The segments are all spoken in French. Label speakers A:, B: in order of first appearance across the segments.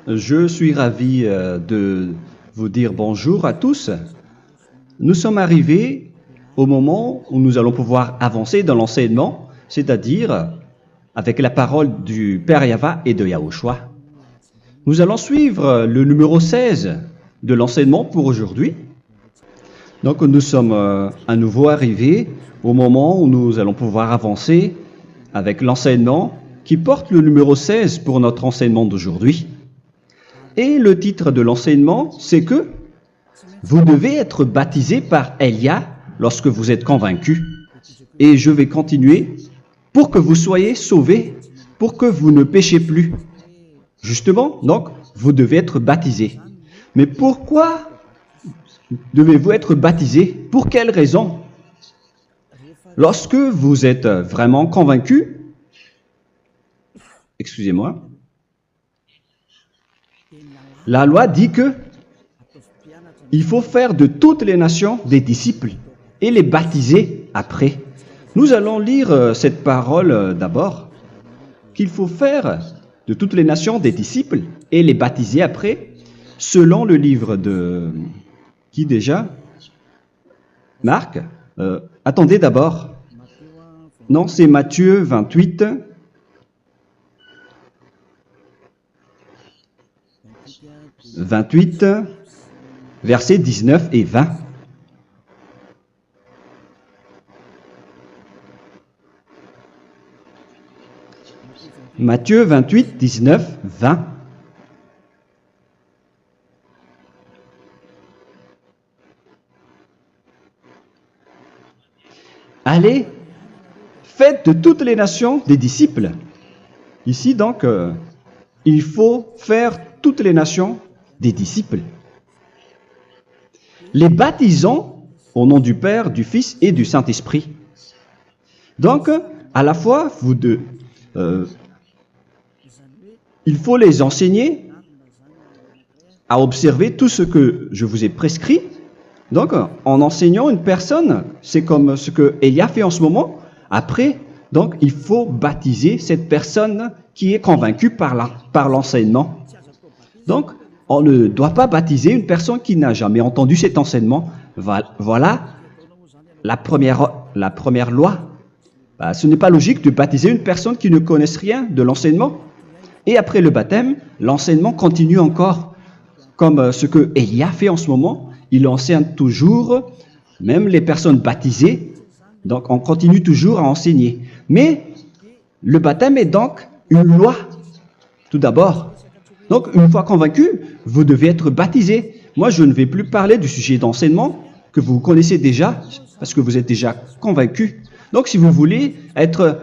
A: Je suis ravi de vous dire bonjour à tous. Nous sommes arrivés au moment où nous allons pouvoir avancer dans l'enseignement, c'est-à-dire avec la parole du Père Yava et de Yahushua. Nous allons suivre le numéro 16 de l'enseignement pour aujourd'hui. Donc nous sommes à nouveau arrivés au moment où nous allons pouvoir avancer avec l'enseignement qui porte le numéro 16 pour notre enseignement d'aujourd'hui. Et le titre de l'enseignement, c'est que vous devez être baptisé par Elia lorsque vous êtes convaincu. Et je vais continuer pour que vous soyez sauvés, pour que vous ne péchez plus. Justement, donc, vous devez être baptisé. Mais pourquoi devez-vous être baptisé? Pour quelle raison? Lorsque vous êtes vraiment convaincu, excusez-moi, la loi dit que il faut faire de toutes les nations des disciples et les baptiser après. Nous allons lire cette parole d'abord, qu'il faut faire de toutes les nations des disciples et les baptiser après, selon le livre de... Qui déjà? Marc. Attendez d'abord. Non, c'est Matthieu 28. « 28, versets 19 et 20. Matthieu 28, 19, 20. Allez, faites de toutes les nations des disciples. Ici, donc, il faut faire toutes les nations des disciples. Les baptisons au nom du Père, du Fils et du Saint-Esprit. Donc, à la fois, il faut les enseigner à observer tout ce que je vous ai prescrit. Donc, en enseignant une personne, c'est comme ce que Elia fait en ce moment. Après, donc, il faut baptiser cette personne qui est convaincue par l'enseignement. Donc, on ne doit pas baptiser une personne qui n'a jamais entendu cet enseignement. Voilà la première loi. Ce n'est pas logique de baptiser une personne qui ne connaisse rien de l'enseignement. Et après le baptême, l'enseignement continue encore, comme ce que Elia fait en ce moment. Il enseigne toujours, même les personnes baptisées. Donc, on continue toujours à enseigner. Mais le baptême est donc une loi, tout d'abord. Donc, une fois convaincu, vous devez être baptisé. Moi, je ne vais plus parler du sujet d'enseignement que vous connaissez déjà, parce que vous êtes déjà convaincu. Donc, si vous voulez être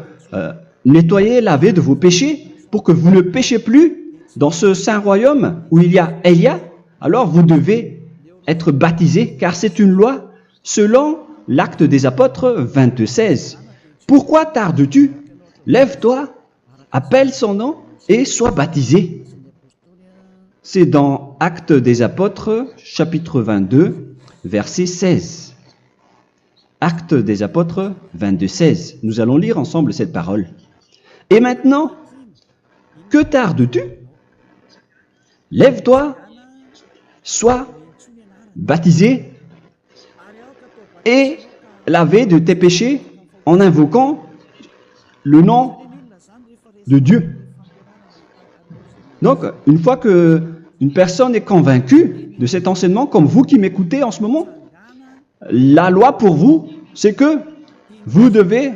A: nettoyé, lavé de vos péchés, pour que vous ne péchez plus dans ce saint royaume où il y a Elia, alors vous devez être baptisé, car c'est une loi selon l'Acte des Apôtres 22:16. Pourquoi tardes-tu? Lève-toi, appelle son nom et sois baptisé. C'est dans Actes des Apôtres, chapitre 22, verset 16. Actes des Apôtres 22:16. Nous allons lire ensemble cette parole. Et maintenant, que tardes-tu? Lève-toi, sois baptisé et lavé de tes péchés en invoquant le nom de Dieu. Donc, une fois qu'une personne est convaincue de cet enseignement, comme vous qui m'écoutez en ce moment, la loi pour vous, c'est que vous devez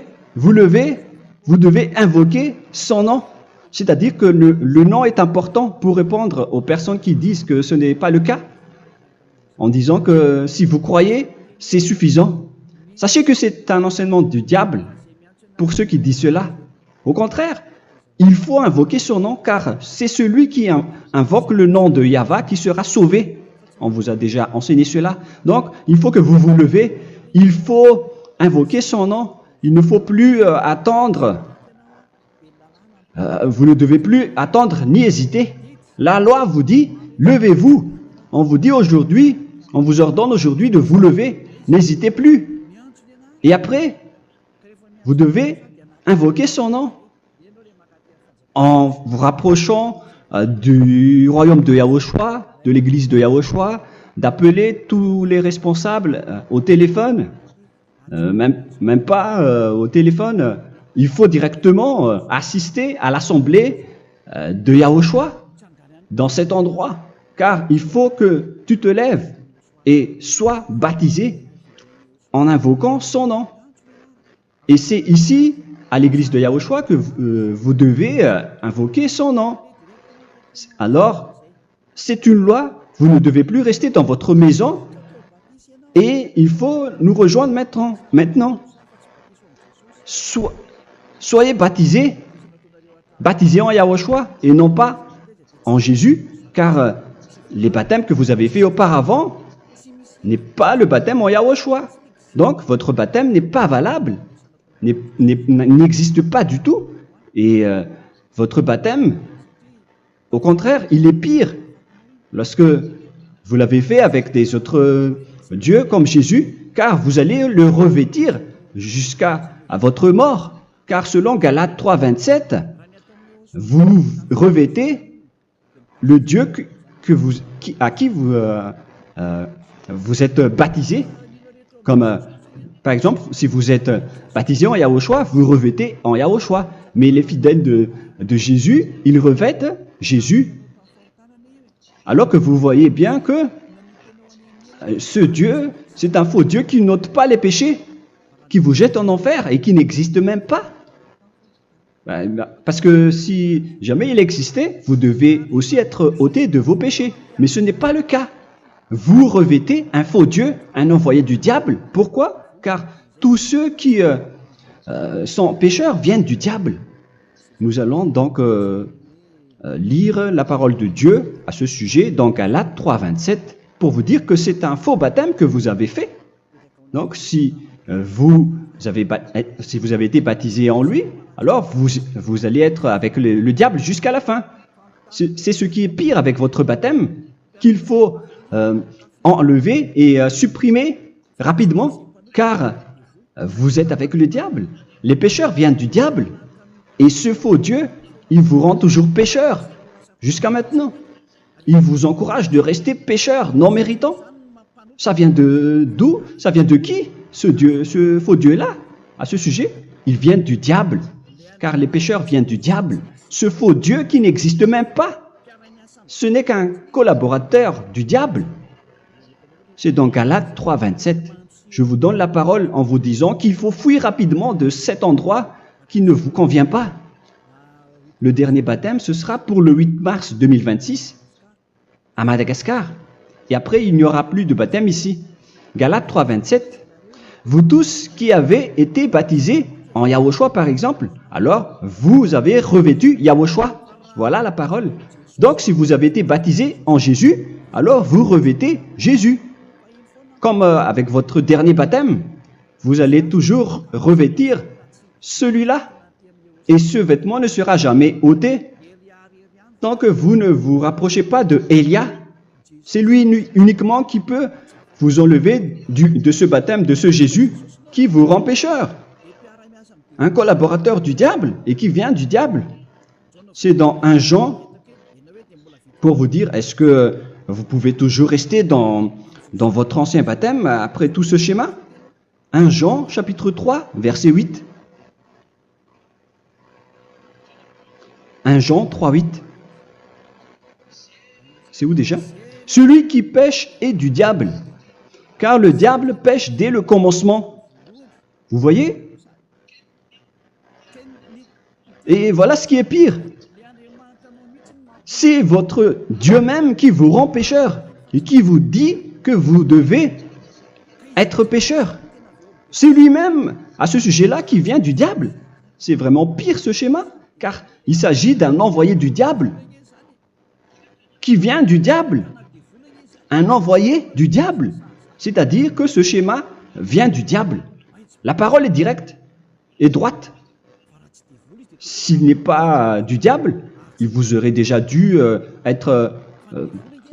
A: invoquer son nom. C'est-à-dire que le nom est important pour répondre aux personnes qui disent que ce n'est pas le cas, en disant que si vous croyez, c'est suffisant. Sachez que c'est un enseignement du diable pour ceux qui disent cela. Au contraire, il faut invoquer son nom, car c'est celui qui invoque le nom de Yahva qui sera sauvé. On vous a déjà enseigné cela. Donc, il faut que vous vous levez, il faut invoquer son nom. Il ne faut plus attendre. Vous ne devez plus attendre ni hésiter. La loi vous dit, levez-vous. On vous dit aujourd'hui, on vous ordonne aujourd'hui de vous lever. N'hésitez plus. Et après, vous devez invoquer son nom en vous rapprochant du royaume de Yahushua, de l'église de Yahushua, d'appeler tous les responsables au téléphone, même pas au téléphone. Il faut directement assister à l'assemblée de Yahushua dans cet endroit, car il faut que tu te lèves et sois baptisé en invoquant son nom. Et c'est ici, à l'église de Yahushua, que vous devez invoquer son nom. Alors, c'est une loi, vous ne devez plus rester dans votre maison et il faut nous rejoindre maintenant. Soyez baptisés en Yahushua et non pas en Jésus, car les baptêmes que vous avez faits auparavant n'est pas le baptême en Yahushua. Donc, votre baptême n'est pas valable, n'existe pas du tout. Et votre baptême, au contraire, il est pire. Lorsque vous l'avez fait avec des autres dieux comme Jésus, car vous allez le revêtir jusqu'à votre mort. Car selon Galates 3, 27, vous revêtez le Dieu à qui vous êtes baptisé. Comme par exemple, si vous êtes baptisé en Yahushua, vous revêtez en Yahushua. Mais les fidèles de Jésus, ils revêtent Jésus. Alors que vous voyez bien que ce Dieu, c'est un faux Dieu qui n'ôte pas les péchés, qui vous jette en enfer et qui n'existe même pas. Parce que si jamais il existait, vous devez aussi être ôté de vos péchés. Mais ce n'est pas le cas. Vous revêtez un faux Dieu, un envoyé du diable. Pourquoi? Car tous ceux qui sont pécheurs viennent du diable. Nous allons donc lire la parole de Dieu à ce sujet dans Galates 3, 27 pour vous dire que c'est un faux baptême que vous avez fait. Donc si vous avez été baptisé en lui, alors vous allez être avec le diable jusqu'à la fin. C'est ce qui est pire avec votre baptême qu'il faut enlever et supprimer rapidement, car vous êtes avec le diable. Les pécheurs viennent du diable et ce faux Dieu, il vous rend toujours pécheur jusqu'à maintenant. Il vous encourage de rester pécheur non méritant. Ça vient d'où? Ça vient de qui? Ce faux Dieu-là, à ce sujet, ils viennent du diable, car les pécheurs viennent du diable. Ce faux Dieu qui n'existe même pas, ce n'est qu'un collaborateur du diable. C'est dans Galates 3, 27. Je vous donne la parole en vous disant qu'il faut fuir rapidement de cet endroit qui ne vous convient pas. Le dernier baptême, ce sera pour le 8 mars 2026 à Madagascar. Et après, il n'y aura plus de baptême ici. Galates 3, 27. Vous tous qui avez été baptisés en Yahushua, par exemple, alors vous avez revêtu Yahushua. Voilà la parole. Donc, si vous avez été baptisés en Jésus, alors vous revêtez Jésus. Comme avec votre dernier baptême, vous allez toujours revêtir celui-là. Et ce vêtement ne sera jamais ôté tant que vous ne vous rapprochez pas de Élia. C'est lui uniquement qui peut vous enlever de ce baptême, de ce Jésus qui vous rend pécheur. Un collaborateur du diable et qui vient du diable. C'est dans 1 Jean, pour vous dire, est-ce que vous pouvez toujours rester dans votre ancien baptême après tout ce schéma? 1 Jean, chapitre 3, verset 8. 1 Jean 3, 8. C'est où déjà? Celui qui pêche est du diable, car le diable pêche dès le commencement. Vous voyez? Et voilà ce qui est pire. C'est votre Dieu même qui vous rend pécheur et qui vous dit que vous devez être pécheur. C'est lui-même, à ce sujet-là, qui vient du diable. C'est vraiment pire ce schéma, car il s'agit d'un envoyé du diable qui vient du diable. Un envoyé du diable. C'est-à-dire que ce schéma vient du diable. La parole est directe et droite. S'il n'est pas du diable, il vous aurait déjà dû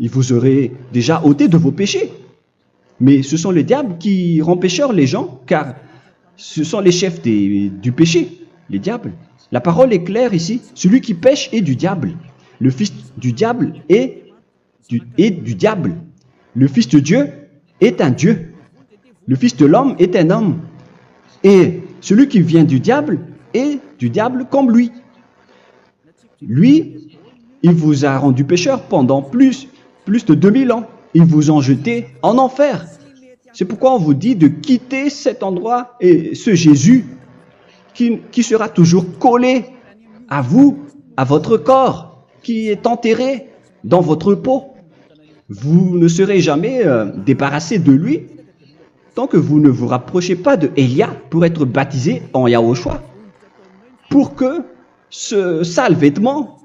A: il vous aurait déjà ôté de vos péchés. Mais ce sont les diables qui rendent pécheurs les gens, car ce sont les chefs du péché, les diables. La parole est claire ici. Celui qui pêche est du diable. Le fils du diable est du diable. Le fils de Dieu est un Dieu. Le fils de l'homme est un homme. Et celui qui vient du diable est du diable comme lui. Lui, il vous a rendu pécheur pendant plus de 2000 ans. Il vous a jeté en enfer. C'est pourquoi on vous dit de quitter cet endroit et ce Jésus qui sera toujours collé à vous, à votre corps, qui est enterré dans votre peau. Vous ne serez jamais débarrassé de lui tant que vous ne vous rapprochez pas de Élia pour être baptisé en Yahushua, pour que ce sale vêtement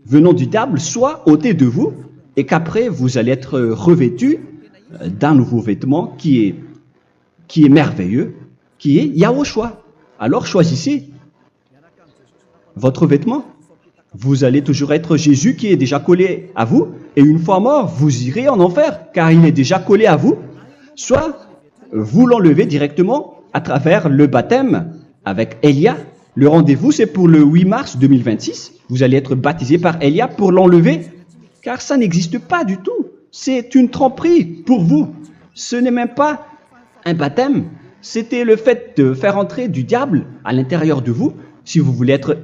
A: venant du diable soit ôté de vous et qu'après vous allez être revêtu d'un nouveau vêtement qui est merveilleux, qui est Yahushua. Alors choisissez votre vêtement. Vous allez toujours être Jésus qui est déjà collé à vous, et une fois mort, vous irez en enfer, car il est déjà collé à vous. Soit vous l'enlevez directement à travers le baptême avec Élia. Le rendez-vous, c'est pour le 8 mars 2026. Vous allez être baptisé par Élia pour l'enlever, car ça n'existe pas du tout. C'est une tromperie pour vous. Ce n'est même pas un baptême. C'était le fait de faire entrer du diable à l'intérieur de vous. Si vous voulez être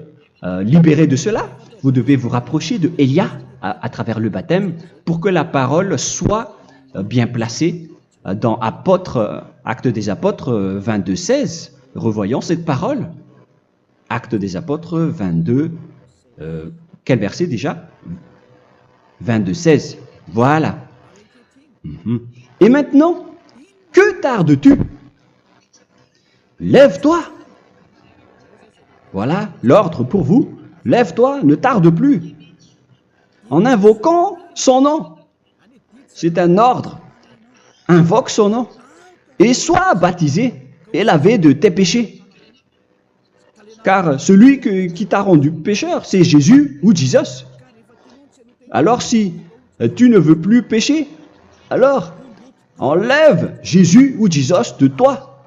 A: libéré de cela, vous devez vous rapprocher de Élia à travers le baptême pour que la parole soit bien placée dans Actes des Apôtres 22:16. Revoyons cette parole. Actes des Apôtres 22, quel verset déjà? 22:16. Voilà. Et maintenant, que tardes-tu? Lève-toi. Voilà l'ordre pour vous. Lève-toi, ne tarde plus. En invoquant son nom. C'est un ordre. Invoque son nom. Et sois baptisé et lavé de tes péchés. Car celui qui t'a rendu pécheur, c'est Jésus ou Jesus. Alors si tu ne veux plus pécher, alors enlève Jésus ou Jesus de toi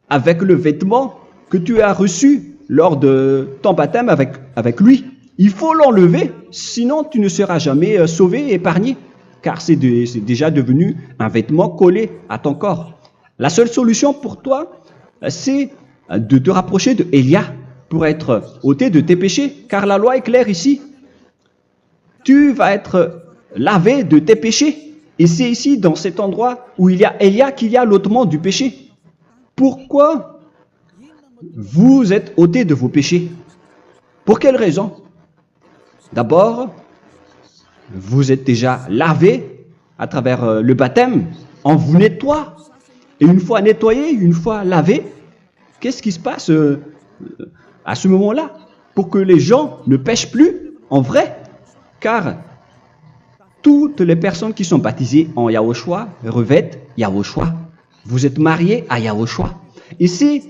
A: avec le vêtement que tu as reçu lors de ton baptême avec lui. Il faut l'enlever, sinon tu ne seras jamais sauvé, épargné, car c'est déjà devenu un vêtement collé à ton corps. La seule solution pour toi, c'est de te rapprocher de Élia pour être ôté de tes péchés, car la loi est claire ici. Tu vas être lavé de tes péchés. Et c'est ici, dans cet endroit où il y a Élia, qu'il y a l'ôtement du péché. Pourquoi vous êtes ôté de vos péchés? Pour quelle raison? D'abord, vous êtes déjà lavé à travers le baptême. On vous nettoie. Et une fois nettoyé, une fois lavé, qu'est-ce qui se passe à ce moment-là? Pour que les gens ne pêchent plus en vrai. Car toutes les personnes qui sont baptisées en Yahushua revêtent Yahushua. Vous êtes mariés à Yahushua. Et c'est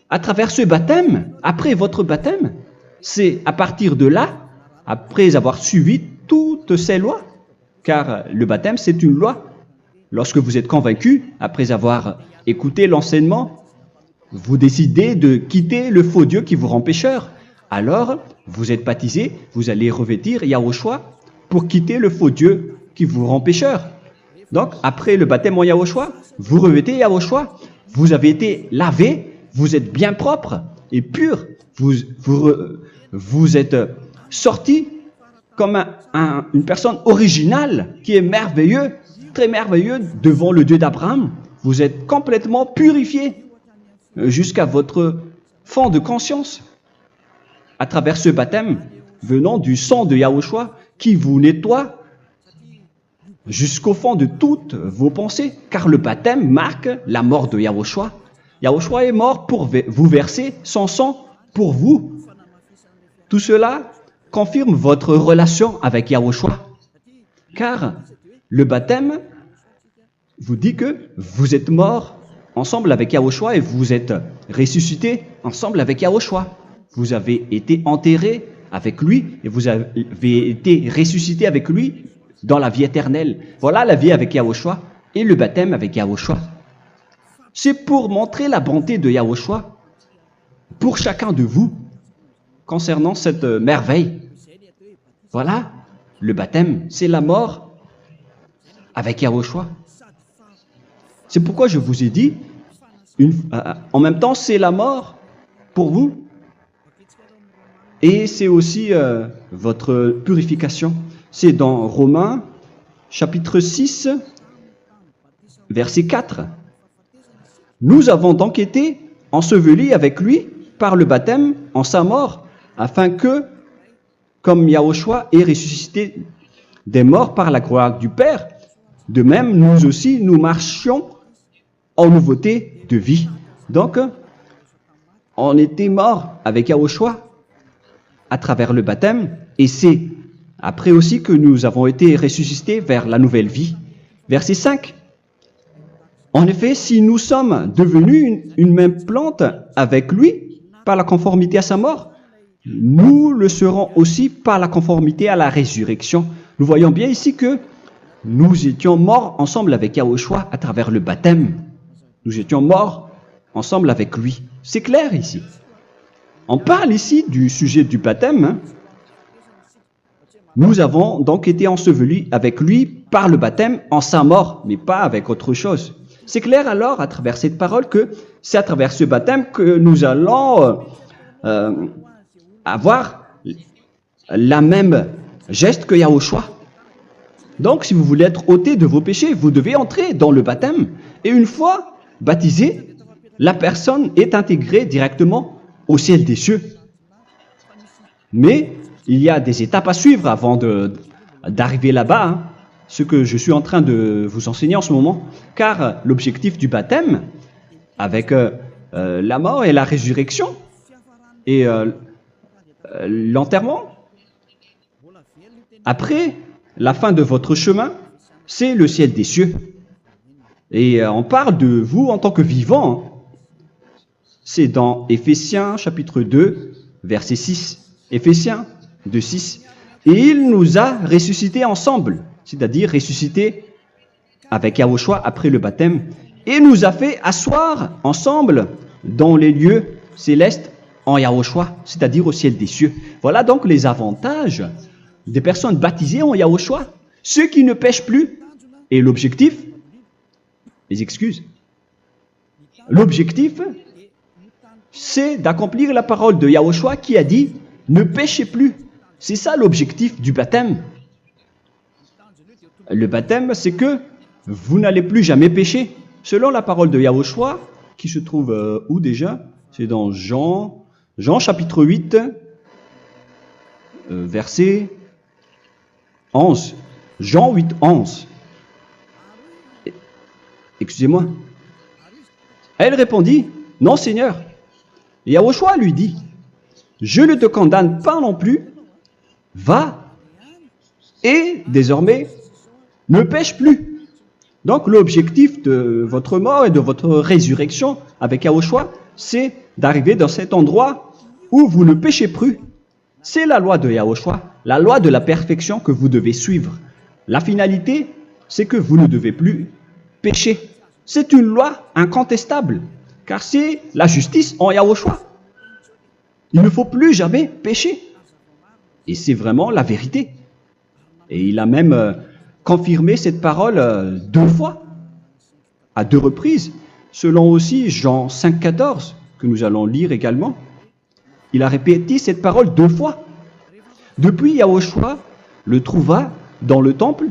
A: à travers ce baptême, après votre baptême, c'est à partir de là, après avoir suivi toutes ces lois, car le baptême c'est une loi. Lorsque vous êtes convaincu, après avoir écouté l'enseignement, vous décidez de quitter le faux Dieu qui vous rend pécheur. Alors, vous êtes baptisé, vous allez revêtir Yahushua pour quitter le faux Dieu qui vous rend pécheur. Donc, après le baptême en Yahushua, vous revêtez Yahushua. Vous avez été lavé, vous êtes bien propre et pur. Vous êtes sorti comme une personne originale qui est merveilleux, très merveilleux devant le Dieu d'Abraham. Vous êtes complètement purifié jusqu'à votre fond de conscience à travers ce baptême venant du sang de Yahushua qui vous nettoie jusqu'au fond de toutes vos pensées, car le baptême marque la mort de Yahushua. Yahushua est mort pour vous verser son sang pour vous. Tout cela confirme votre relation avec Yahushua, car le baptême vous dit que vous êtes mort ensemble avec Yahushua et vous êtes ressuscité ensemble avec Yahushua. Vous avez été enterré avec lui et vous avez été ressuscité avec lui dans la vie éternelle. Voilà la vie avec Yahushua et le baptême avec Yahushua. C'est pour montrer la bonté de Yahushua pour chacun de vous concernant cette merveille. Voilà le baptême, c'est la mort avec Yahushua. C'est pourquoi je vous ai dit, en même temps, c'est la mort pour vous et c'est aussi votre purification. C'est dans Romains, chapitre 6, verset 4. Nous avons donc été ensevelis avec lui par le baptême en sa mort, afin que, comme Yahushua est ressuscité des morts par la gloire du Père, de même, nous aussi, nous marchions en nouveauté de vie. Donc, on était morts avec Yahushua à travers le baptême, et c'est après aussi que nous avons été ressuscités vers la nouvelle vie. Verset 5. En effet, si nous sommes devenus une même plante avec lui par la conformité à sa mort, nous le serons aussi par la conformité à la résurrection. Nous voyons bien ici que nous étions morts ensemble avec Yahushua à travers le baptême. Nous étions morts ensemble avec lui. C'est clair ici. On parle ici du sujet du baptême. Nous avons donc été ensevelis avec lui par le baptême en sa mort, mais pas avec autre chose. C'est clair alors à travers cette parole que c'est à travers ce baptême que nous allons avoir la même geste que Yahushua. Donc si vous voulez être ôté de vos péchés, vous devez entrer dans le baptême. Et une fois baptisé, la personne est intégrée directement au ciel des cieux. Mais il y a des étapes à suivre avant d'arriver là-bas, hein, ce que je suis en train de vous enseigner en ce moment, car l'objectif du baptême, avec la mort et la résurrection, et l'enterrement, après la fin de votre chemin, c'est le ciel des cieux. Et on parle de vous en tant que vivant. C'est dans Éphésiens chapitre 2, verset 6. Éphésiens 2, 6. Et il nous a ressuscités ensemble, c'est-à-dire ressuscités avec Yahushua après le baptême, et nous a fait asseoir ensemble dans les lieux célestes en Yahushua, c'est-à-dire au ciel des cieux. Voilà donc les avantages des personnes baptisées en Yahushua, ceux qui ne pêchent plus. Et l'objectif, les excuses, l'objectif, c'est d'accomplir la parole de Yahushua qui a dit « Ne péchez plus ». C'est ça l'objectif du baptême. Le baptême, c'est que vous n'allez plus jamais pécher. Selon la parole de Yahushua, qui se trouve où déjà? C'est dans Jean chapitre 8, verset 11. Jean 8, 11. Excusez-moi. Elle répondit, « Non, Seigneur. » Et Yahushua lui dit, « Je ne te condamne pas non plus. Va et désormais ne pêche plus. » Donc l'objectif de votre mort et de votre résurrection avec Yahushua, c'est d'arriver dans cet endroit où vous ne péchez plus. C'est la loi de Yahushua, la loi de la perfection que vous devez suivre. La finalité, c'est que vous ne devez plus pécher. C'est une loi incontestable, car c'est la justice en Yahushua. Il ne faut plus jamais pécher. Et c'est vraiment la vérité. Et il a même confirmé cette parole 2 fois, à 2 reprises, selon aussi Jean 5, 14, que nous allons lire également. Il a répété cette parole 2 fois. Depuis, Yahushua le trouva dans le temple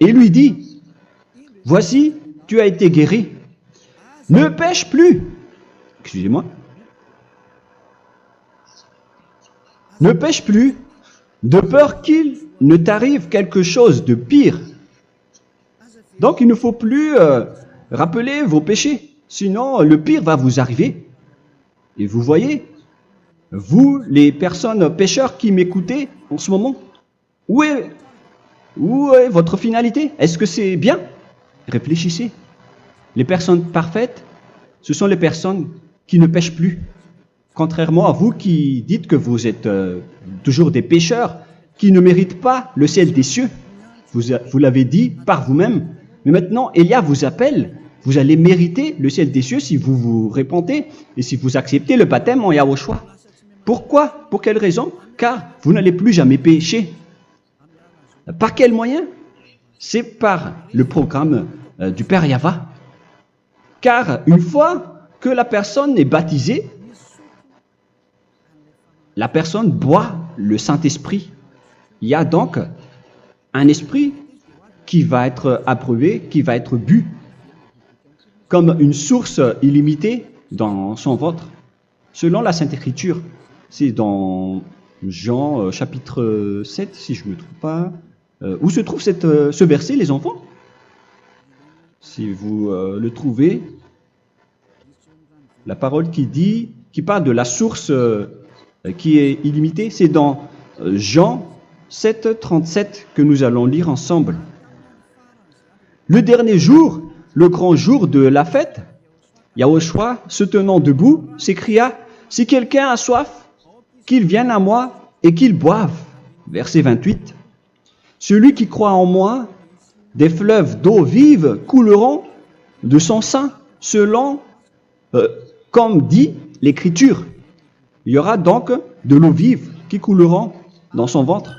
A: et lui dit, « Voici, tu as été guéri. Ne pêche plus. » Excusez-moi. Ne pêche plus, de peur qu'il ne t'arrive quelque chose de pire. Donc il ne faut plus rappeler vos péchés, sinon le pire va vous arriver. Et vous voyez, vous, les personnes pécheurs qui m'écoutez en ce moment, où est votre finalité? Est-ce que c'est bien? Réfléchissez. Les personnes parfaites, ce sont les personnes qui ne pêchent plus. Contrairement à vous qui dites que vous êtes toujours des pécheurs qui ne méritent pas le ciel des cieux. Vous l'avez dit par vous-même. Mais maintenant, Élia vous appelle. Vous allez mériter le ciel des cieux si vous vous repentez et si vous acceptez le baptême en Yahushua. Pourquoi? Pour quelle raison? Car vous n'allez plus jamais pécher. Par quel moyen? C'est par le programme du Père Yahva. Car une fois que la personne est baptisée, la personne boit le Saint-Esprit. Il y a donc un esprit qui va être approuvé, qui va être bu, comme une source illimitée dans son ventre, selon la Sainte Écriture. C'est dans Jean chapitre 7, si je ne me trompe pas. Où se trouve ce verset, les enfants? Si vous le trouvez, la parole qui parle de la source qui est illimitée, c'est dans Jean 7, 37 que nous allons lire ensemble. Le dernier jour, le grand jour de la fête, Yahushua, se tenant debout, s'écria, « Si quelqu'un a soif, qu'il vienne à moi et qu'il boive. » Verset 28. « Celui qui croit en moi, des fleuves d'eau vive couleront de son sein, selon, comme dit l'Écriture. » Il y aura donc de l'eau vive qui couleront dans son ventre.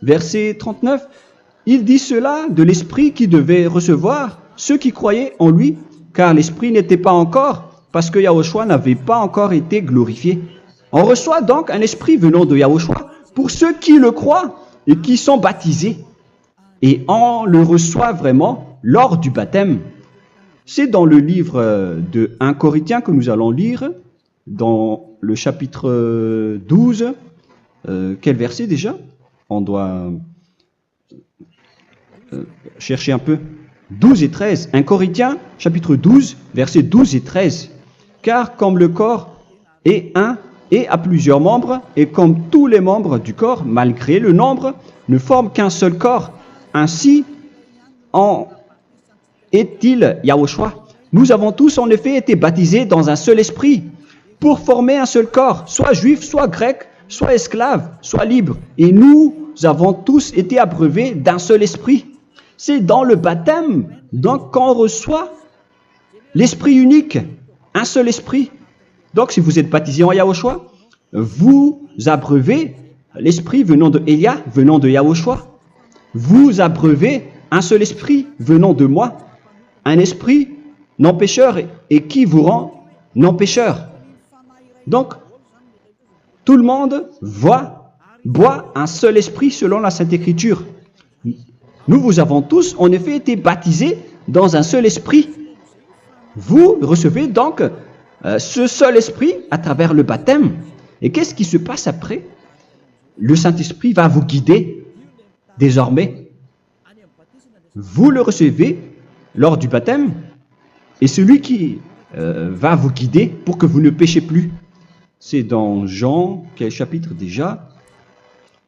A: Verset 39. Il dit cela de l'Esprit qui devait recevoir ceux qui croyaient en lui, car l'Esprit n'était pas encore, parce que Yahushua n'avait pas encore été glorifié. On reçoit donc un Esprit venant de Yahushua pour ceux qui le croient et qui sont baptisés. Et on le reçoit vraiment lors du baptême. C'est dans le livre de 1 Corinthiens que nous allons lire, dans le chapitre 12. Quel verset déjà? On doit chercher un peu. 12 et 13. 1 Corinthiens, chapitre 12, versets 12 et 13. Car comme le corps est un et a plusieurs membres, et comme tous les membres du corps, malgré le nombre, ne forment qu'un seul corps, ainsi en est-il Yahushua. Nous avons tous en effet été baptisés dans un seul esprit, pour former un seul corps, soit juif, soit grec, soit esclave, soit libre. Et nous avons tous été abreuvés d'un seul esprit. C'est dans le baptême, donc qu'on reçoit l'esprit unique, un seul esprit. Donc si vous êtes baptisé en Yahushua, vous abreuvez l'esprit venant de Elia, venant de Yahushua. Vous abreuvez un seul esprit venant de moi, un esprit non pécheur et qui vous rend non pécheur. Donc, tout le monde boit un seul esprit selon la Sainte Écriture. Nous vous avons tous en effet été baptisés dans un seul esprit. Vous recevez donc ce seul esprit à travers le baptême. Et qu'est-ce qui se passe après? Le Saint-Esprit va vous guider désormais. Vous le recevez lors du baptême et celui qui va vous guider pour que vous ne péchez plus. C'est dans Jean, quel chapitre déjà?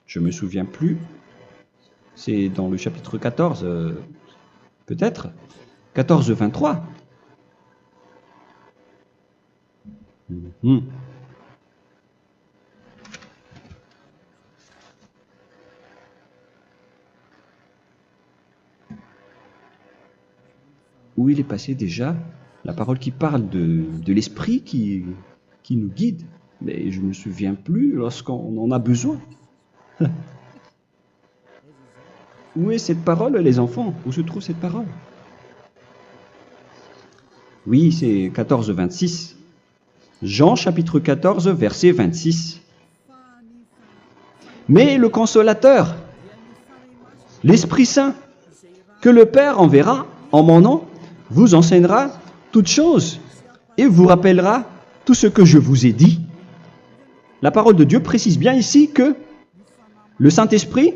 A: Je ne me souviens plus. C'est dans le chapitre 14, peut-être. 14, 23. Où il est passé déjà? La parole qui parle de l'esprit qui nous guide. Mais je ne me souviens plus lorsqu'on en a besoin. Où est cette parole, les enfants? Où se trouve cette parole? Oui, c'est 14, 26. Jean chapitre 14, verset 26. Mais le consolateur, l'Esprit Saint, que le Père enverra en mon nom, vous enseignera toutes choses et vous rappellera tout ce que je vous ai dit. La parole de Dieu précise bien ici que le Saint-Esprit,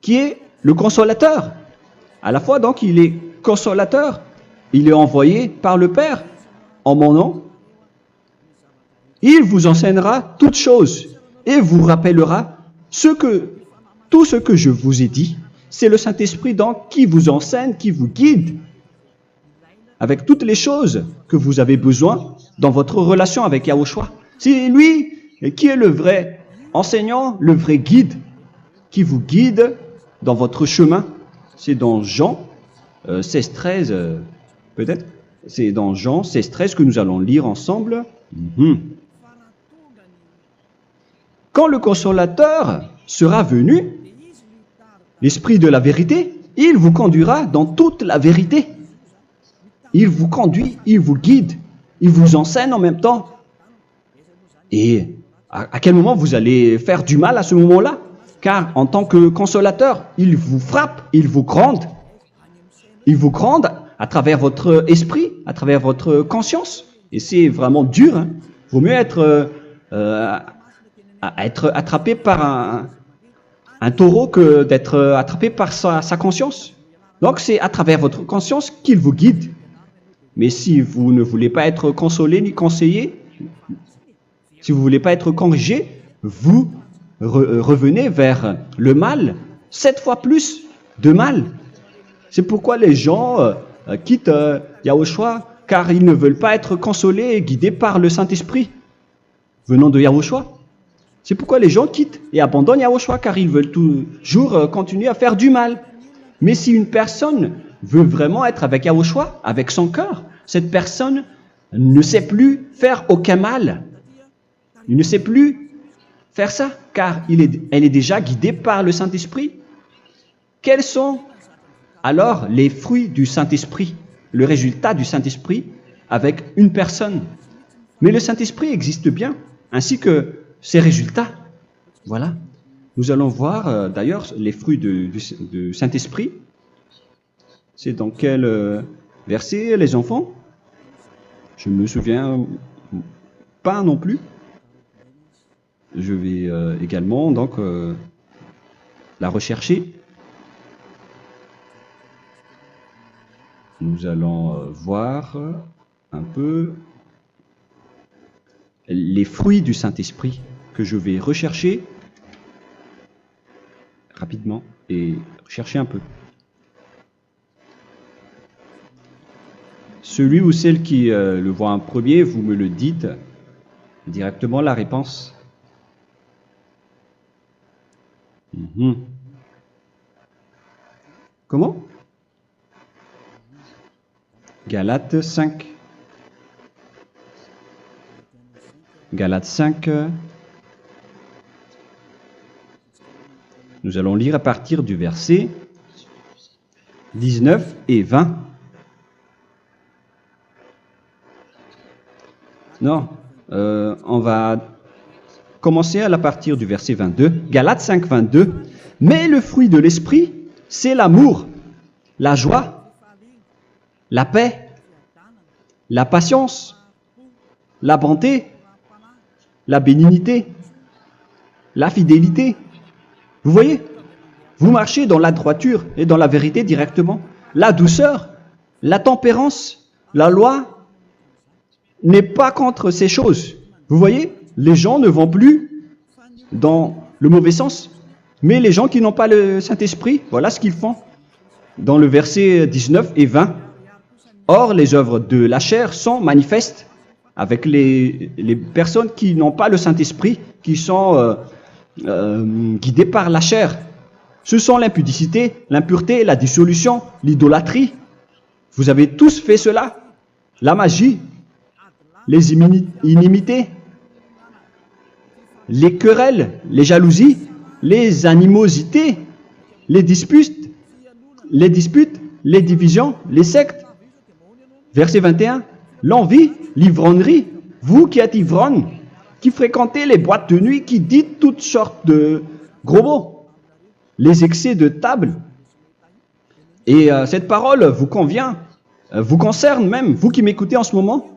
A: qui est le consolateur, à la fois donc il est consolateur, il est envoyé par le Père en mon nom, il vous enseignera toutes choses et vous rappellera tout ce que je vous ai dit. C'est le Saint-Esprit donc qui vous enseigne, qui vous guide avec toutes les choses que vous avez besoin dans votre relation avec Yahushua. C'est lui qui est le vrai enseignant, le vrai guide, qui vous guide dans votre chemin. C'est dans Jean 16, 13, peut-être. C'est dans Jean 16, 13 que nous allons lire ensemble. quand le consolateur sera venu, l'Esprit de la vérité, il vous conduira dans toute la vérité. Il vous conduit, il vous guide, il vous enseigne en même temps. Et à quel moment vous allez faire du mal à ce moment-là? Car en tant que consolateur, il vous frappe, il vous gronde. Il vous gronde à travers votre esprit, à travers votre conscience. Et c'est vraiment dur. Hein. Vaut mieux être attrapé par un taureau que d'être attrapé par sa conscience. Donc c'est à travers votre conscience qu'il vous guide. Mais si vous ne voulez pas être consolé ni conseillé, si vous ne voulez pas être corrigé, vous revenez vers le mal, 7 fois plus de mal. C'est pourquoi les gens quittent Yahushua, car ils ne veulent pas être consolés et guidés par le Saint-Esprit venant de Yahushua. C'est pourquoi les gens quittent et abandonnent Yahushua, car ils veulent toujours continuer à faire du mal. Mais si une personne veut vraiment être avec Yahushua, avec son cœur, cette personne ne sait plus faire aucun mal. Il ne sait plus faire ça, car elle est déjà guidée par le Saint-Esprit. Quels sont alors les fruits du Saint-Esprit, le résultat du Saint-Esprit avec une personne? Mais le Saint-Esprit existe bien, ainsi que ses résultats. Voilà. Nous allons voir d'ailleurs les fruits du Saint-Esprit. C'est dans quel verset, les enfants? Je ne me souviens pas non plus. Je vais également donc la rechercher. Nous allons voir un peu les fruits du Saint-Esprit que je vais rechercher rapidement et chercher un peu. Celui ou celle qui le voit en premier, vous me le dites directement la réponse. Comment? Galates 5. Galates 5. Nous allons lire à partir du verset 19 et 20. Non, on va commencer à partir du verset 22. Galates 5, 22. Mais le fruit de l'esprit, c'est l'amour, la joie, la paix, la patience, la bonté, la bénignité, la fidélité. Vous voyez? Vous marchez dans la droiture et dans la vérité directement. La douceur, la tempérance, la loi n'est pas contre ces choses. Vous voyez? Les gens ne vont plus dans le mauvais sens. Mais les gens qui n'ont pas le Saint-Esprit, voilà ce qu'ils font. Dans le verset 19 et 20. Or, les œuvres de la chair sont manifestes avec les personnes qui n'ont pas le Saint-Esprit, qui sont guidées par la chair. Ce sont l'impudicité, l'impureté, la dissolution, l'idolâtrie. Vous avez tous fait cela. La magie, les inimités, les querelles, les jalousies, les animosités, les disputes, les divisions, les sectes. Verset 21, l'envie, l'ivrognerie, vous qui êtes ivrognes, qui fréquentez les boîtes de nuit, qui dites toutes sortes de gros mots, les excès de table. Et cette parole vous convient, vous concerne même, vous qui m'écoutez en ce moment.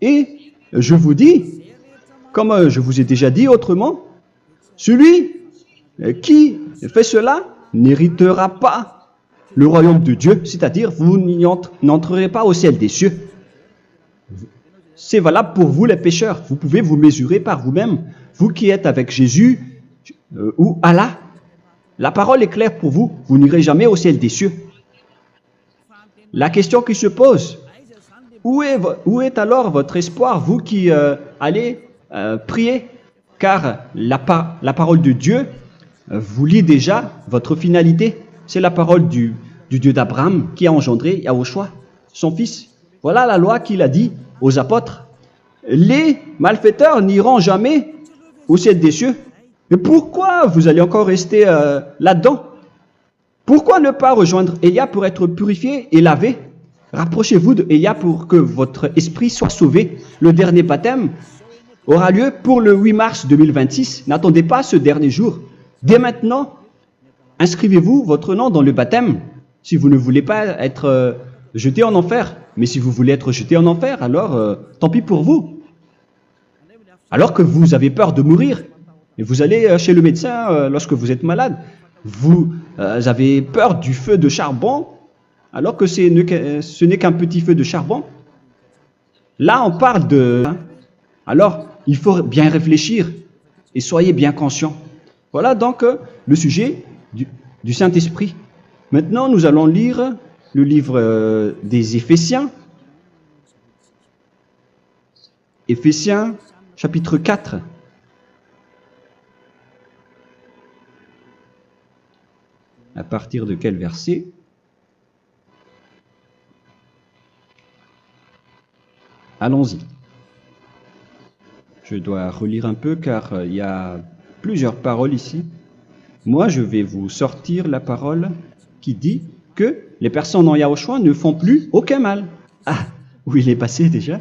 A: Et je vous dis, comme je vous ai déjà dit autrement, celui qui fait cela n'héritera pas le royaume de Dieu, c'est-à-dire vous n'entrerez pas au ciel des cieux. C'est valable pour vous les pécheurs. Vous pouvez vous mesurer par vous-même, vous qui êtes avec Jésus ou Allah. La parole est claire pour vous, vous n'irez jamais au ciel des cieux. La question qui se pose, où est alors votre espoir, vous qui allez prier? Car la parole de Dieu vous lit déjà votre finalité. C'est la parole du Dieu d'Abraham qui a engendré Yahushua, son fils. Voilà la loi qu'il a dit aux apôtres. Les malfaiteurs n'iront jamais au ciel des cieux. Mais pourquoi vous allez encore rester là-dedans? Pourquoi ne pas rejoindre Élia pour être purifié et lavé? Rapprochez-vous d'Élia pour que votre esprit soit sauvé. Le dernier baptême aura lieu pour le 8 mars 2026. N'attendez pas ce dernier jour. Dès maintenant, inscrivez-vous votre nom dans le baptême si vous ne voulez pas être jeté en enfer. Mais si vous voulez être jeté en enfer, alors tant pis pour vous. Alors que vous avez peur de mourir, et vous allez chez le médecin lorsque vous êtes malade, vous avez peur du feu de charbon, alors que ce n'est qu'un petit feu de charbon. Là, on parle de... Alors, il faut bien réfléchir et soyez bien conscients. Voilà donc le sujet du Saint-Esprit. Maintenant, nous allons lire le livre des Éphésiens. Éphésiens, chapitre 4. À partir de quel verset? Allons-y. Je dois relire un peu car il y a plusieurs paroles ici. Moi, je vais vous sortir la parole qui dit que les personnes en Yahushua ne font plus aucun mal. Ah, où il est passé déjà?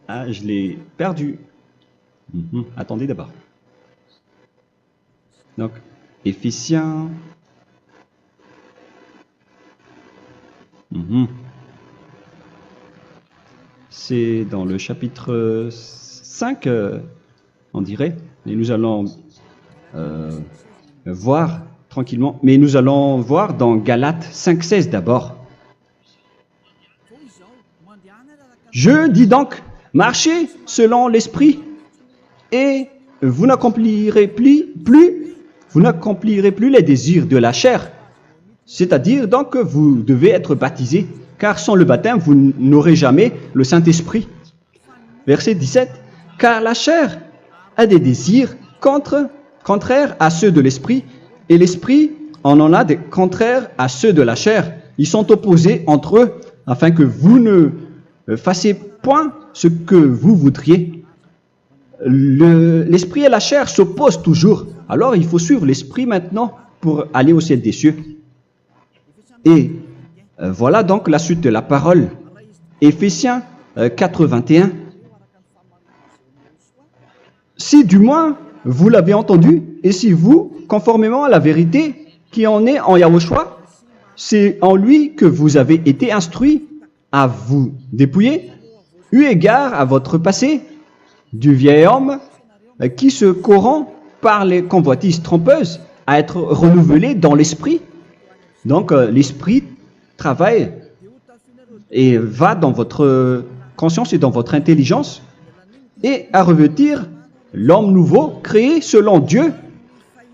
A: Ah, je l'ai perdu. Attendez d'abord. Donc, Éphésiens. C'est dans le chapitre 5, on dirait. Et nous allons voir tranquillement. Mais nous allons voir dans Galates 5,16 d'abord. Je dis donc, marchez selon l'esprit, et vous n'accomplirez plus les désirs de la chair. C'est-à-dire donc que vous devez être baptisé, car sans le baptême, vous n'aurez jamais le Saint-Esprit. Verset 17. Car la chair a des désirs contraires à ceux de l'esprit, et l'esprit en a des contraires à ceux de la chair. Ils sont opposés entre eux, afin que vous ne fassiez point ce que vous voudriez. L'esprit et la chair s'opposent toujours. Alors il faut suivre l'esprit maintenant pour aller au ciel des cieux. Et voilà donc la suite de la parole. Éphésiens 4:21. Si du moins vous l'avez entendu, et si vous, conformément à la vérité qui en est en Yahushua, c'est en lui que vous avez été instruits à vous dépouiller, eu égard à votre passé, du vieil homme qui se corrompt par les convoitises trompeuses, à être renouvelé dans l'esprit. Donc l'esprit travaille et va dans votre conscience et dans votre intelligence, et à revêtir l'homme nouveau créé selon Dieu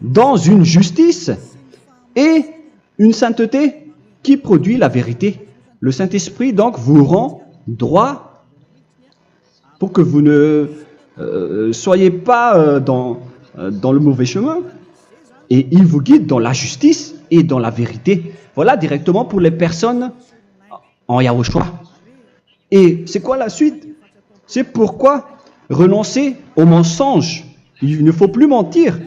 A: dans une justice et une sainteté qui produit la vérité. Le Saint-Esprit donc vous rend droit pour que vous ne soyez pas dans le mauvais chemin, et il vous guide dans la justice et dans la vérité. Voilà directement pour les personnes en Yahushua. Et c'est quoi la suite? C'est pourquoi renoncer au mensonge. Il ne faut plus mentir.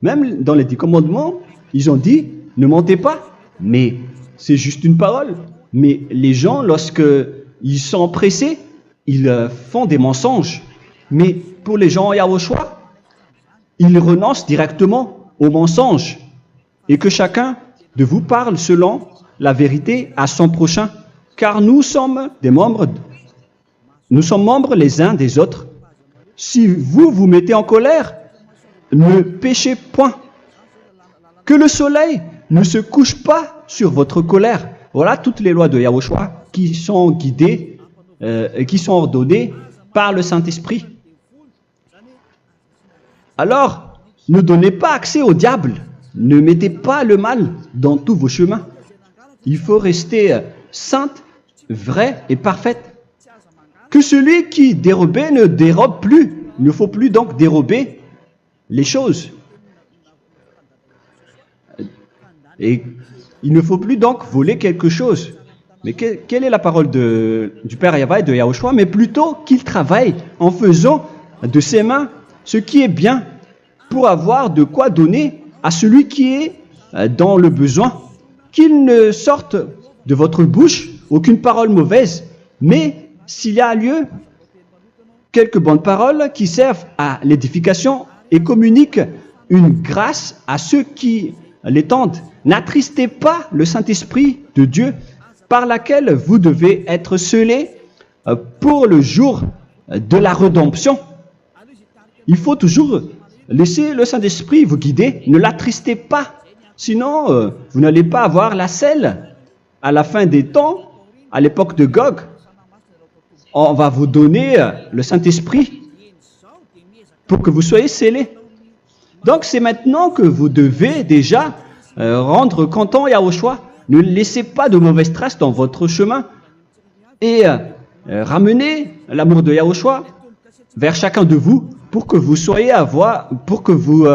A: Même dans les 10 commandements, ils ont dit ne mentez pas. Mais c'est juste une parole. Mais les gens, lorsque ils sont pressés, ils font des mensonges. Mais pour les gens en Yahushua, ils renoncent directement au mensonge. Et que chacun de vous parle selon la vérité à son prochain. Car nous sommes membres les uns des autres. Si vous vous mettez en colère, ne péchez point. Que le soleil ne se couche pas sur votre colère. Voilà toutes les lois de Yahushua qui sont guidées, qui sont ordonnées par le Saint-Esprit. Alors, ne donnez pas accès au diable. Ne mettez pas le mal dans tous vos chemins. Il faut rester sainte, vraie et parfaite. Que celui qui dérobait ne dérobe plus. Il ne faut plus donc dérober les choses. Et il ne faut plus donc voler quelque chose. Mais quelle est la parole du Père Yahweh et de Yahushua? Mais plutôt qu'il travaille en faisant de ses mains ce qui est bien pour avoir de quoi donner à celui qui est dans le besoin. Qu'il ne sorte de votre bouche aucune parole mauvaise, mais s'il y a lieu, quelques bonnes paroles qui servent à l'édification et communiquent une grâce à ceux qui l'étendent. N'attristez pas le Saint-Esprit de Dieu par laquelle vous devez être scellés pour le jour de la rédemption. Il faut toujours laisser le Saint-Esprit vous guider, ne l'attristez pas, sinon vous n'allez pas avoir la selle. À la fin des temps, à l'époque de Gog, on va vous donner le Saint-Esprit pour que vous soyez scellés. Donc c'est maintenant que vous devez déjà rendre content Yahushua. Ne laissez pas de mauvaises traces dans votre chemin et ramenez l'amour de Yahushua vers chacun de vous pour que vous soyez pour que vous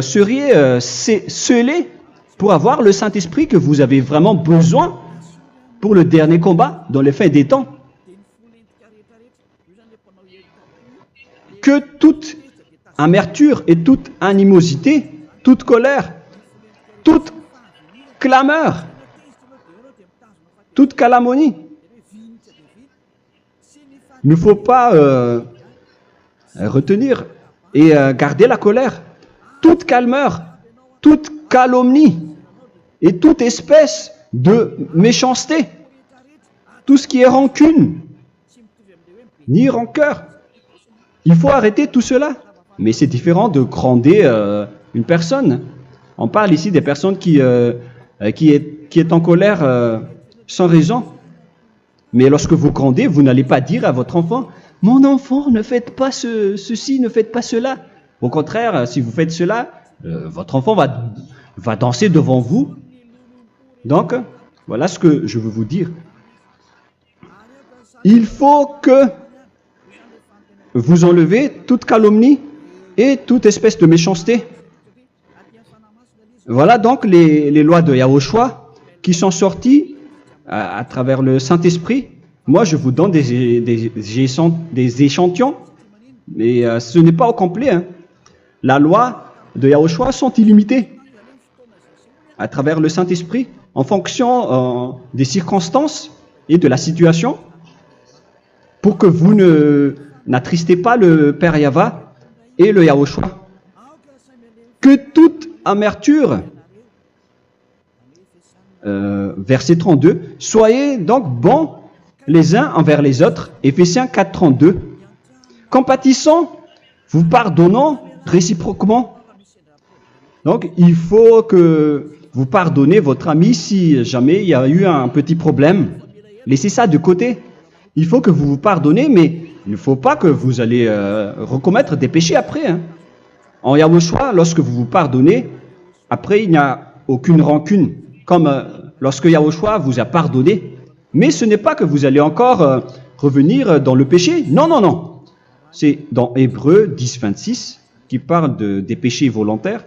A: seriez scellés pour avoir le Saint-Esprit que vous avez vraiment besoin pour le dernier combat dans les fins des temps. Que toute amertume et toute animosité, toute colère, toute clameur, toute calomnie, il ne faut pas retenir et garder la colère. Toute calmeur, toute calomnie et toute espèce de méchanceté, tout ce qui est rancune, ni rancœur. Il faut arrêter tout cela. Mais c'est différent de gronder une personne. On parle ici des personnes qui est en colère sans raison. Mais lorsque vous grondez, vous n'allez pas dire à votre enfant « Mon enfant, ne faites pas ceci, ne faites pas cela ». Au contraire, si vous faites cela, votre enfant va danser devant vous. Donc, voilà ce que je veux vous dire. Il faut que vous enlevez toute calomnie et toute espèce de méchanceté. Voilà donc les lois de Yahushua qui sont sorties à travers le Saint-Esprit. Moi, je vous donne des échantillons, mais ce n'est pas au complet. Hein. La loi de Yahushua sont illimitées à travers le Saint-Esprit en fonction des circonstances et de la situation pour que vous n'attristez pas le Père Yahva et le Yahushua. Que toute amertume, verset 32, soyez donc bons les uns envers les autres, Éphésiens 4, 32. Compatissant, vous pardonnant réciproquement. Donc, il faut que vous pardonnez votre ami si jamais il y a eu un petit problème. Laissez ça de côté. Il faut que vous vous pardonnez, mais il ne faut pas que vous allez recommettre des péchés après. Hein. En Yahushua, lorsque vous vous pardonnez, après il n'y a aucune rancune, comme lorsque Yahushua vous a pardonné. Mais ce n'est pas que vous allez encore revenir dans le péché. Non, non, non. C'est dans Hébreux 10, 26 qui parle des péchés volontaires.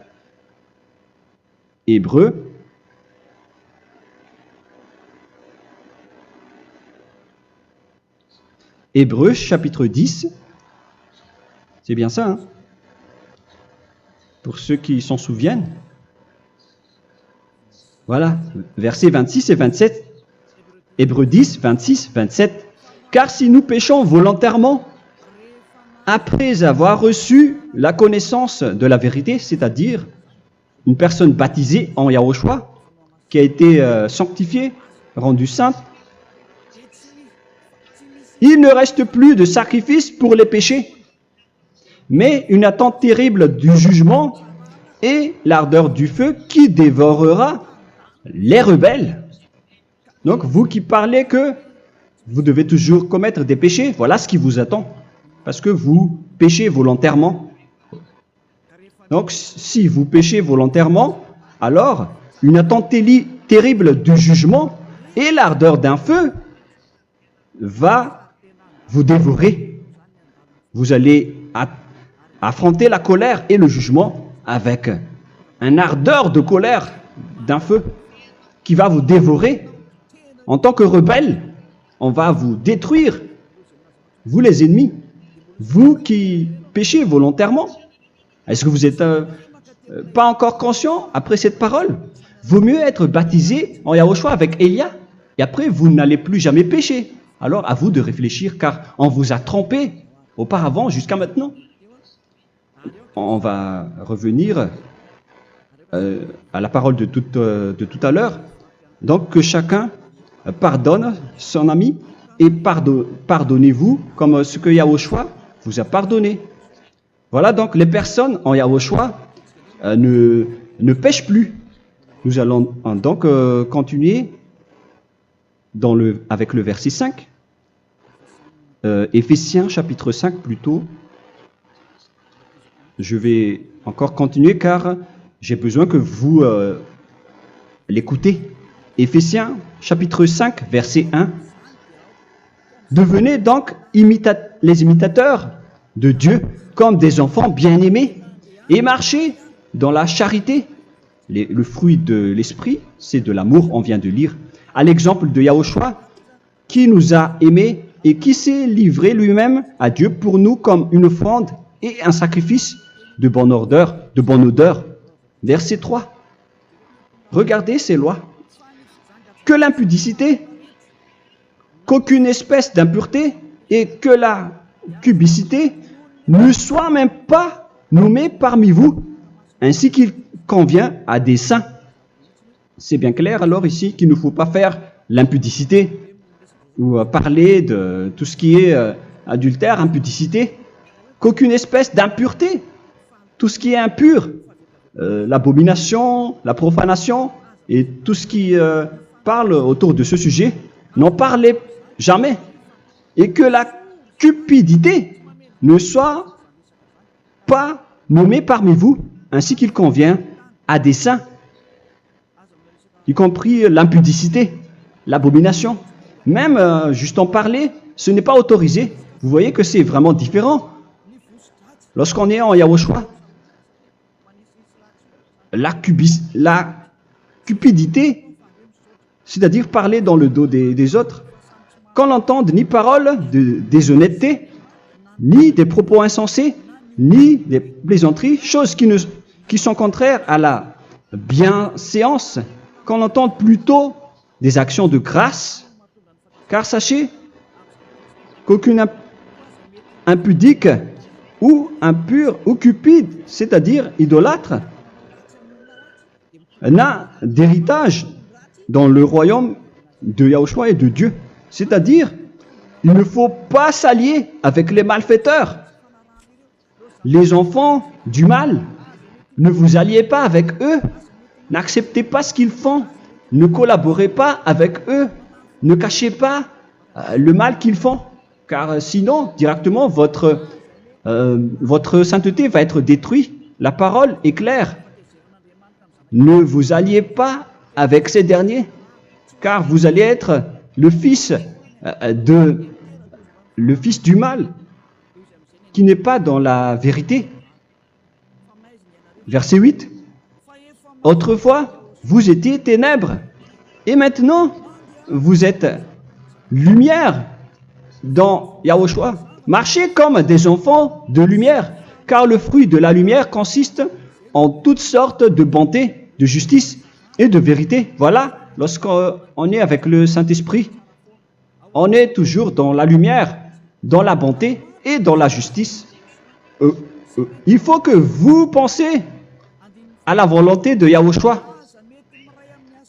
A: Hébreux. Hébreux chapitre 10. C'est bien ça, hein? Pour ceux qui s'en souviennent. Voilà, versets 26 et 27. Hébreux 10, 26, 27. Car si nous péchons volontairement, après avoir reçu la connaissance de la vérité, c'est-à-dire une personne baptisée en Yahushua, qui a été sanctifiée, rendue sainte, il ne reste plus de sacrifice pour les péchés, mais une attente terrible du jugement et l'ardeur du feu qui dévorera les rebelles. Donc, vous qui parlez que vous devez toujours commettre des péchés, voilà ce qui vous attend, parce que vous péchez volontairement. Donc, si vous péchez volontairement, alors une attente terrible du jugement et l'ardeur d'un feu va vous dévorer. Vous allez affronter la colère et le jugement avec un ardeur de colère d'un feu qui va vous dévorer. En tant que rebelle, on va vous détruire vous les ennemis, vous qui péchez volontairement. Est-ce que vous n'êtes pas encore conscient après cette parole? Vaut mieux être baptisé en Yahushua avec Elia, et après vous n'allez plus jamais pécher. Alors à vous de réfléchir, car on vous a trompé auparavant jusqu'à maintenant. On va revenir à la parole de tout à l'heure. Donc que chacun pardonne son ami et pardonnez-vous comme ce que Yahushua vous a pardonné. Voilà donc les personnes en Yahushua ne pêchent plus. Nous allons donc continuer avec le verset 5. Éphésiens chapitre 5 plutôt. Je vais encore continuer car j'ai besoin que vous l'écoutez. Éphésiens chapitre 5 verset 1. Devenez donc les imitateurs de Dieu comme des enfants bien-aimés et marchez dans la charité. Le fruit de l'esprit, c'est de l'amour, on vient de lire, à l'exemple de Yahushua qui nous a aimés et qui s'est livré lui-même à Dieu pour nous comme une offrande et un sacrifice de bonne odeur. Verset 3. Regardez ces lois. Que l'impudicité, qu'aucune espèce d'impureté et que la cubicité ne soit même pas nommée parmi vous, ainsi qu'il convient à des saints. C'est bien clair alors ici qu'il ne faut pas faire l'impudicité ou parler de tout ce qui est adultère, impudicité, qu'aucune espèce d'impureté, tout ce qui est impur, l'abomination, la profanation et tout ce qui parle autour de ce sujet, n'en parlez jamais. Et que la cupidité ne soit pas nommée parmi vous, ainsi qu'il convient à des saints, y compris l'impudicité, l'abomination. Même juste en parler, ce n'est pas autorisé. Vous voyez que c'est vraiment différent. Lorsqu'on est en Yahushua, la cupidité, c'est-à-dire parler dans le dos des autres, qu'on n'entende ni parole de déshonnêteté, ni des propos insensés, ni des plaisanteries, choses qui sont contraires à la bienséance, qu'on entende plutôt des actions de grâce, car sachez qu'aucune impudique ou impure ou cupide, c'est-à-dire idolâtre, n'a d'héritage dans le royaume de Yahushua et de Dieu. C'est-à-dire, il ne faut pas s'allier avec les malfaiteurs. Les enfants du mal, ne vous alliez pas avec eux. N'acceptez pas ce qu'ils font. Ne collaborez pas avec eux. Ne cachez pas le mal qu'ils font. Car sinon, directement, votre sainteté va être détruite. La parole est claire. Ne vous alliez pas avec ces derniers, car vous allez être le fils du mal, qui n'est pas dans la vérité. Verset 8. Autrefois, vous étiez ténèbres, et maintenant, vous êtes lumière dans Yahushua. Marchez comme des enfants de lumière, car le fruit de la lumière consiste en toutes sortes de bonté, de justice et de vérité. Voilà, lorsqu'on est avec le Saint-Esprit, on est toujours dans la lumière, dans la bonté et dans la justice. Il faut que vous pensiez à la volonté de Yahushua,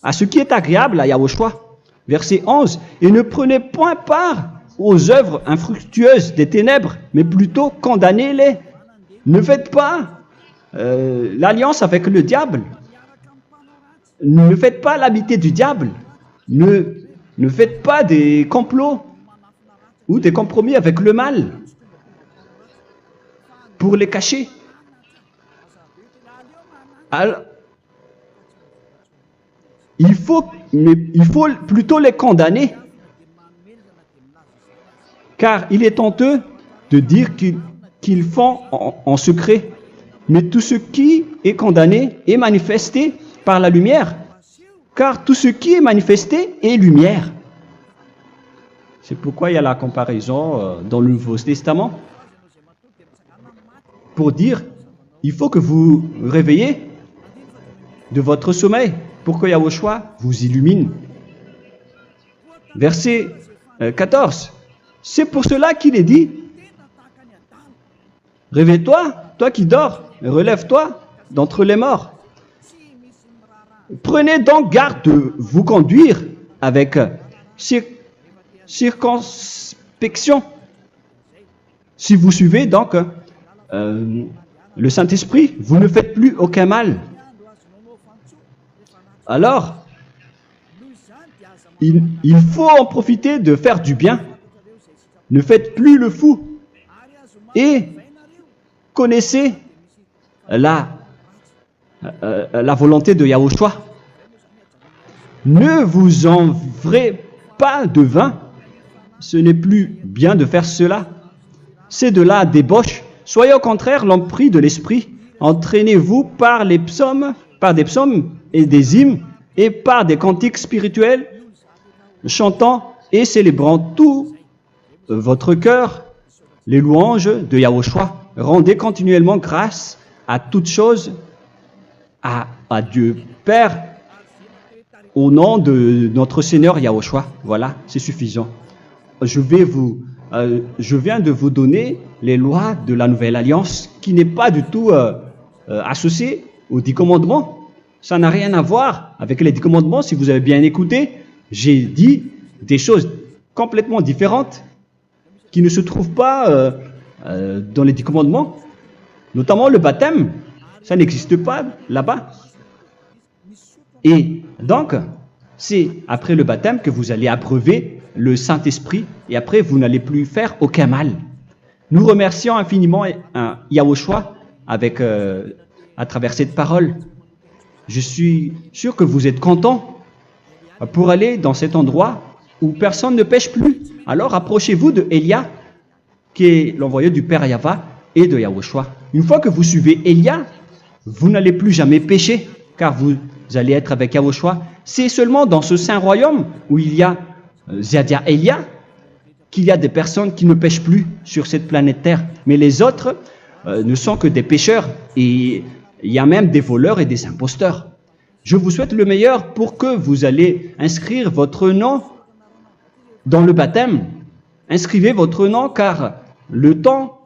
A: à ce qui est agréable à Yahushua. Verset 11. Et ne prenez point part aux œuvres infructueuses des ténèbres, mais plutôt condamnez-les. Ne faites pas l'alliance avec le diable. Ne faites pas l'amitié du diable. Ne faites pas des complots ou des compromis avec le mal pour les cacher. Alors, il faut plutôt les condamner, car il est honteux de dire qu'ils font en secret. Mais tout ce qui est condamné est manifesté par la lumière, car tout ce qui est manifesté est lumière. C'est pourquoi il y a la comparaison dans le Nouveau Testament pour dire, il faut que vous réveillez de votre sommeil pour que Yahushua vous illumine. Verset 14. C'est pour cela qu'il est dit, réveille-toi, toi qui dors, relève-toi d'entre les morts. Prenez donc garde de vous conduire avec circonspection. Si vous suivez donc le Saint-Esprit, vous ne faites plus aucun mal. Alors, il faut en profiter de faire du bien. Ne faites plus le fou. Et connaissez la volonté de Yahushua. Ne vous envrez pas de vin. Ce n'est plus bien de faire cela. C'est de la débauche. Soyez au contraire l'empris de l'esprit. Entraînez-vous par des psaumes et des hymnes et par des cantiques spirituels, chantant et célébrant tout votre cœur les louanges de Yahushua. Rendez continuellement grâce à toutes choses à Dieu Père au nom de notre Seigneur Yahushua. Voilà, c'est suffisant. Je viens de vous donner les lois de la Nouvelle Alliance qui n'est pas du tout associée aux 10 commandements. Ça n'a rien à voir avec les 10 commandements. Si vous avez bien écouté, j'ai dit des choses complètement différentes qui ne se trouvent pas dans les 10 commandements. Notamment le baptême, ça n'existe pas là-bas. Et donc, c'est après le baptême que vous allez abreuver le Saint-Esprit et après vous n'allez plus faire aucun mal. Nous remercions infiniment Yahushua à travers cette parole. Je suis sûr que vous êtes contents pour aller dans cet endroit où personne ne pêche plus. Alors approchez-vous de Élia, qui est l'envoyé du Père Yahva et de Yahushua. Une fois que vous suivez Élia, vous n'allez plus jamais pécher, car vous allez être avec Yahushua. C'est seulement dans ce saint royaume où il y a Ziadia Elia qu'il y a des personnes qui ne pêchent plus sur cette planète Terre. Mais les autres ne sont que des pécheurs et il y a même des voleurs et des imposteurs. Je vous souhaite le meilleur pour que vous allez inscrire votre nom dans le baptême. Inscrivez votre nom car le temps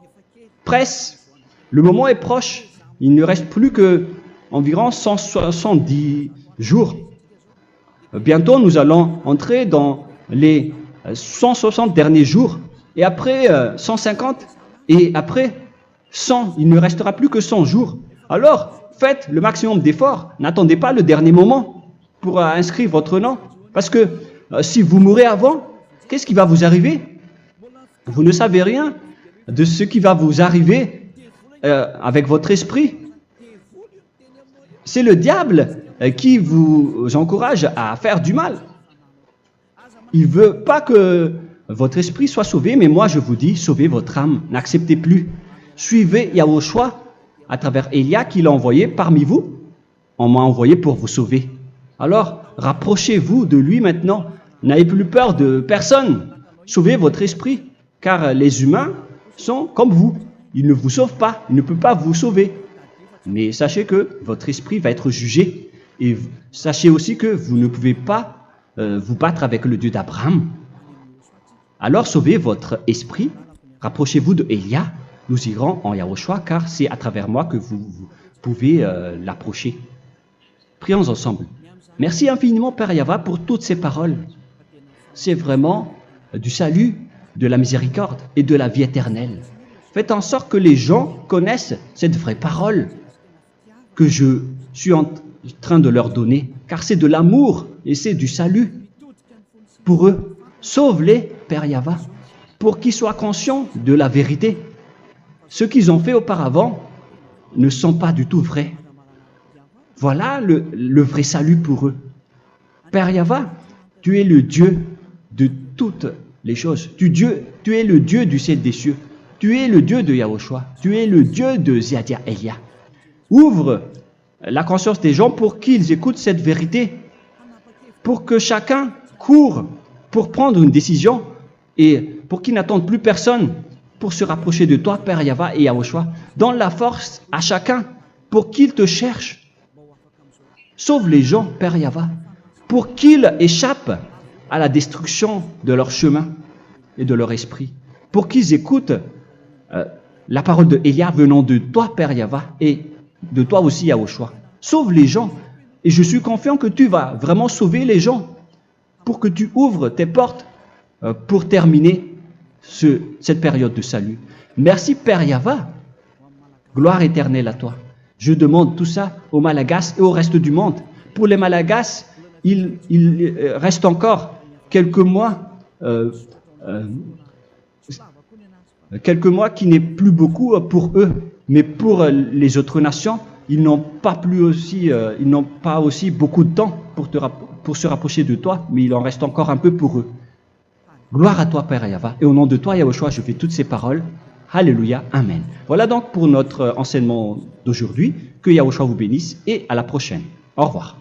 A: presse, le moment est proche. Il ne reste plus que environ 170 jours. Bientôt, nous allons entrer dans les 160 derniers jours, et après 150, et après 100. Il ne restera plus que 100 jours. Alors, faites le maximum d'efforts. N'attendez pas le dernier moment pour inscrire votre nom. Parce que si vous mourrez avant, qu'est-ce qui va vous arriver? Vous ne savez rien de ce qui va vous arriver avec votre esprit. C'est le diable qui vous encourage à faire du mal. Il ne veut pas que votre esprit soit sauvé, mais moi je vous dis, sauvez votre âme, n'acceptez plus. Suivez Yahushua à travers Élia qu'il a envoyé parmi vous. On m'a envoyé pour vous sauver. Alors, rapprochez-vous de lui maintenant. N'ayez plus peur de personne. Sauvez votre esprit, car les humains sont comme vous. Ils ne vous sauvent pas, ils ne peuvent pas vous sauver. Mais sachez que votre esprit va être jugé. Et sachez aussi que vous ne pouvez pas vous battre avec le Dieu d'Abraham. Alors sauvez votre esprit, rapprochez-vous de Élia, nous irons en Yahushua, car c'est à travers moi que vous pouvez l'approcher. Prions ensemble. Merci infiniment Père Yahva pour toutes ces paroles. C'est vraiment du salut, de la miséricorde et de la vie éternelle. Faites en sorte que les gens connaissent cette vraie parole que je suis en train de leur donner, car c'est de l'amour et c'est du salut pour eux. Sauve-les, Père Yahva, pour qu'ils soient conscients de la vérité. Ce qu'ils ont fait auparavant ne sont pas du tout vrais. Voilà le vrai salut pour eux. Père Yahva, tu es le Dieu de toutes les choses. Tu es le Dieu du ciel des cieux. Tu es le Dieu de Yahushua. Tu es le Dieu de Ziadia Elia. Ouvre la conscience des gens pour qu'ils écoutent cette vérité, pour que chacun court pour prendre une décision et pour qu'ils n'attendent plus personne pour se rapprocher de toi, Père Yahweh et Yahushua. Donne la force à chacun pour qu'il te cherche. Sauve les gens, Père Yahweh, pour qu'ils échappent à la destruction de leur chemin et de leur esprit, pour qu'ils écoutent la parole de Élia venant de toi, Père Yahweh, et de toi aussi, Yahushua. Sauve les gens, et je suis confiant que tu vas vraiment sauver les gens, pour que tu ouvres tes portes pour terminer cette période de salut. Merci, Père Yahweh. Gloire éternelle à toi. Je demande tout ça aux Malagasy et au reste du monde. Pour les Malagasy, il reste encore quelques mois qui n'est plus beaucoup pour eux, mais pour les autres nations, ils n'ont pas aussi beaucoup de temps pour se rapprocher de toi, mais il en reste encore un peu pour eux. Gloire à toi, Père Yahweh, et au nom de toi, Yahushua, je fais toutes ces paroles. Alléluia, Amen. Voilà donc pour notre enseignement d'aujourd'hui. Que Yahushua vous bénisse et à la prochaine. Au revoir.